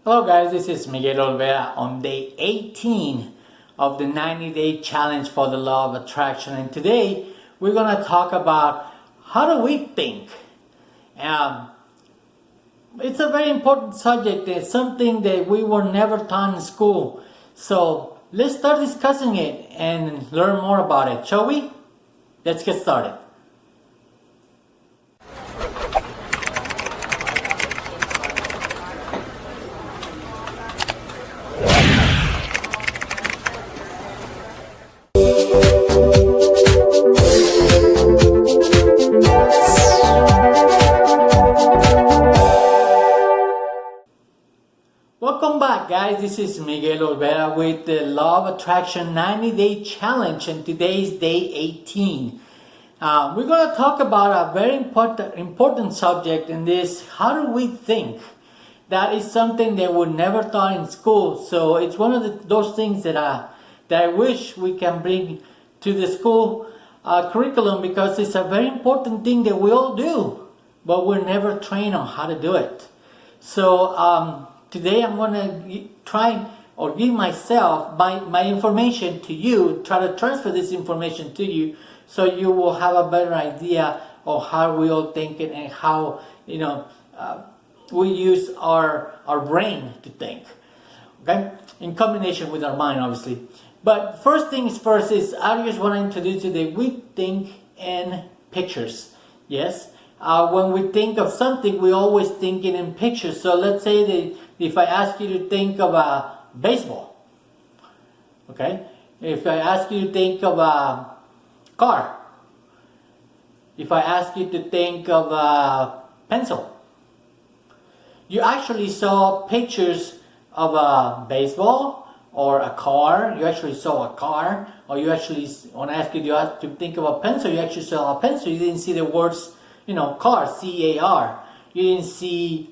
Hello guys, this is Miguel Olvera on day 18 of the 90-day challenge for the law of attraction, and today we're going to talk about how do we think. It's a very important subject. It's something that we were never taught in school, so let's start discussing it and learn more about it, shall we? Let's get started. Welcome back, guys. This is Miguel Olvera with the Law of Attraction 90-Day Challenge, and today is day 18. We're going to talk about a very important subject in this. How do we think? That is something that we're never taught in school. So it's one of those things that I wish we can bring to the school curriculum, because it's a very important thing that we all do, but we're never trained on how to do it. So today I'm going to try or give myself my information to you, try to transfer this information to you so you will have a better idea of how we all think and how we use our brain to think, okay, in combination with our mind, obviously. But first things first is I just want to introduce you that we think in pictures. Yes, when we think of something, we always think it in pictures. So let's say that if I ask you to think of a baseball, okay, if I ask you to think of a car, if I ask you to think of a pencil, you actually saw pictures of a baseball or a car. You actually saw a car, or you actually, when I asked you to think of a pencil, you actually saw a pencil. You didn't see the words, car, C-A-R. You didn't see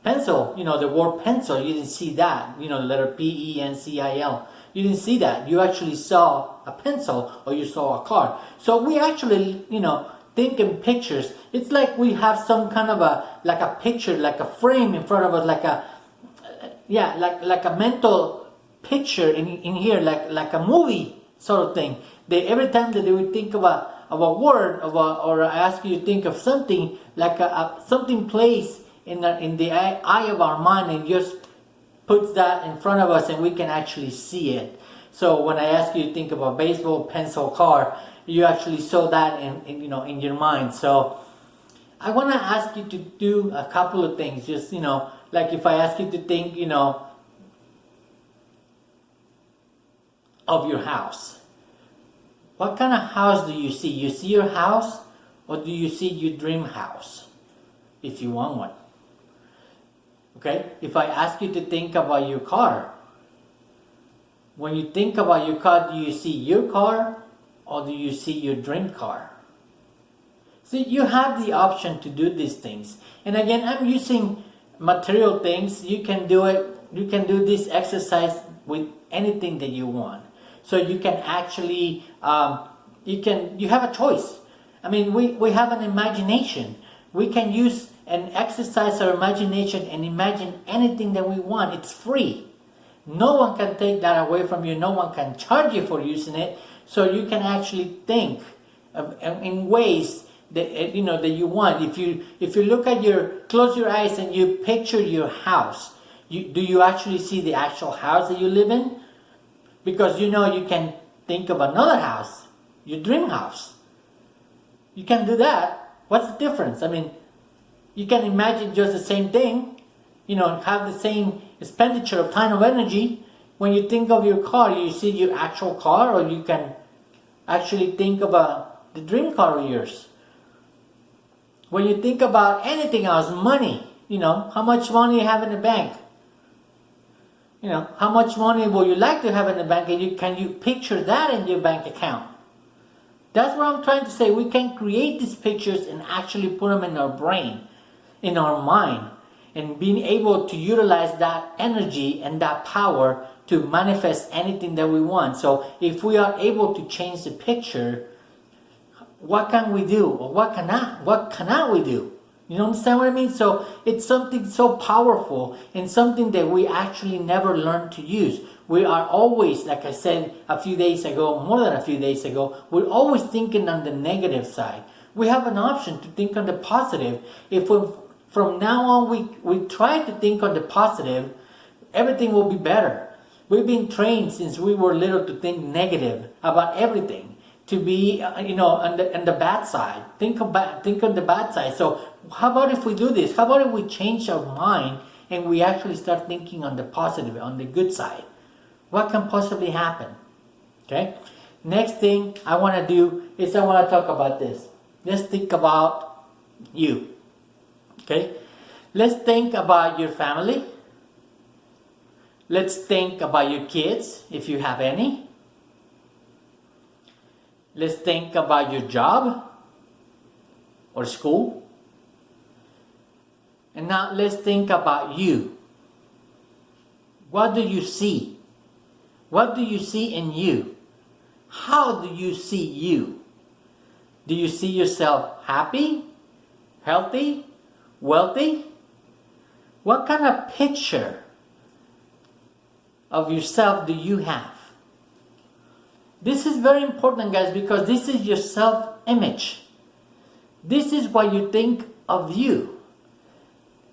pencil, the word pencil. You didn't see that, the letter P-E-N-C-I-L. You didn't see that. You actually saw a pencil, or you saw a car. So we actually, think in pictures. It's like we have some kind of like a picture, like a frame in front of us, like a mental picture in here, like a movie sort of thing. That every time that we think of a word, or I ask you to think of something, like something plays in the eye of our mind, and just puts that in front of us, and we can actually see it. So when I ask you to think of a baseball, pencil, car, you actually saw that in your mind. So I want to ask you to do a couple of things. Just like if I ask you to think of your house. What kind of house do you see? You see your house, or do you see your dream house, if you want one? Okay, if I ask you to think about your car, when you think about your car, do you see your car, or do you see your dream car? See, you have the option to do these things. And again, I'm using material things. You can do it. You can do this exercise with anything that you want. So you can actually, you have a choice. I mean, we have an imagination. We can use and exercise our imagination and imagine anything that we want. It's free. No one can take that away from you. No one can charge you for using it. So you can actually think in ways that that you want. If you look at close your eyes and you picture your house, do you actually see the actual house that you live in? Because you can think of another house, your dream house. You can do that. What's the difference? I mean, you can imagine just the same thing, have the same expenditure of time of energy. When you think of your car, you see your actual car, or you can actually think of the dream car of yours. When you think about anything else, money, how much money you have in the bank? How much money will you like to have in the bank, and can you picture that in your bank account? That's what I'm trying to say. We can create these pictures and actually put them in our brain, in our mind, and being able to utilize that energy and that power to manifest anything that we want. So if we are able to change the picture, what can we do, or what cannot we do? You understand what I mean? So it's something so powerful and something that we actually never learn to use. We are always, like I said a few days ago, more than a few days ago, we're always thinking on the negative side. We have an option to think on the positive. If we, from now on we try to think on the positive, everything will be better. We've been trained since we were little to think negative about everything, to be on the bad side. Think on the bad side. So how about if we do this? How about if we change our mind and we actually start thinking on the positive, on the good side? What can possibly happen? Okay. Next thing I want to do is I want to talk about this. Let's think about you. Okay. Let's think about your family. Let's think about your kids, if you have any. Let's think about your job or school. And now let's think about you. What do you see? What do you see in you? How do you see you? Do you see yourself happy, healthy, wealthy? What kind of picture of yourself do you have? This is very important, guys, because this is your self-image. This is what you think of you.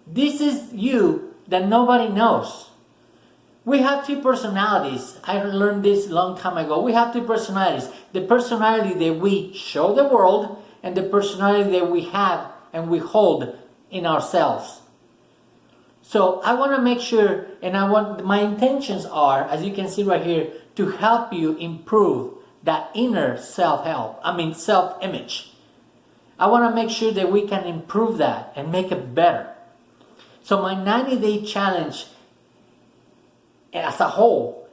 This is you that nobody knows. We have two personalities. I learned this a long time ago. We have two personalities. The personality that we show the world and the personality that we have and we hold in ourselves. So I want to make sure, and my intentions are, as you can see right here, to help you improve that inner self-image. I want to make sure that we can improve that and make it better. So my 90-day challenge as a whole,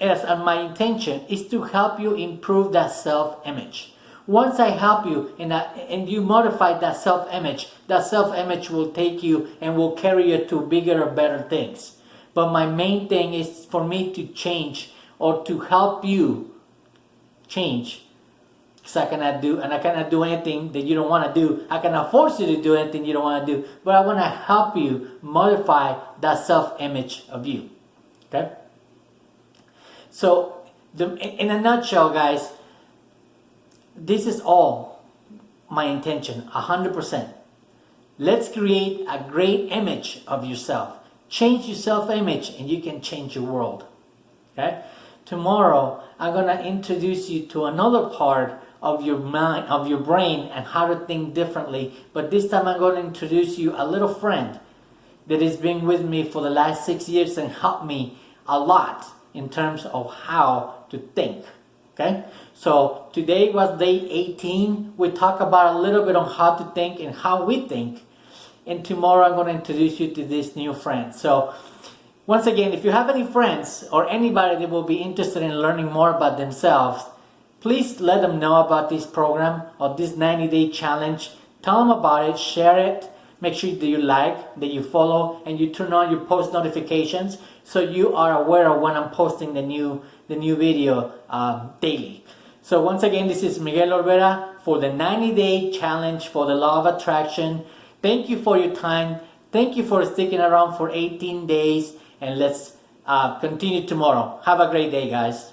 my intention is to help you improve that self-image. Once I help you and you modify that self-image will take you and will carry you to bigger or better things. But my main thing is for me to change or to help you change. Because I cannot do anything that you don't want to do. I cannot force you to do anything you don't want to do. But I want to help you modify that self-image of you. Okay? So, in a nutshell, guys, this is all my intention, 100%. Let's create a great image of yourself. Change your self-image and you can change your world. Okay? Tomorrow, I'm going to introduce you to another part of your mind, of your brain, and how to think differently. But this time I'm going to introduce you a little friend that has been with me for the last 6 years and helped me a lot in terms of how to think. Okay? So today was day 18. We talk about a little bit on how to think and how we think. And tomorrow I'm going to introduce you to this new friend. So once again, if you have any friends or anybody that will be interested in learning more about themselves, please let them know about this program or this 90-day challenge. Tell them about it, share it. Make sure that you like, that you follow, and you turn on your post notifications so you are aware of when I'm posting the new video daily. So once again, this is Miguel Olvera for the 90-day challenge for the law of attraction. Thank you for your time. Thank you for sticking around for 18 days. And let's continue tomorrow. Have a great day, guys.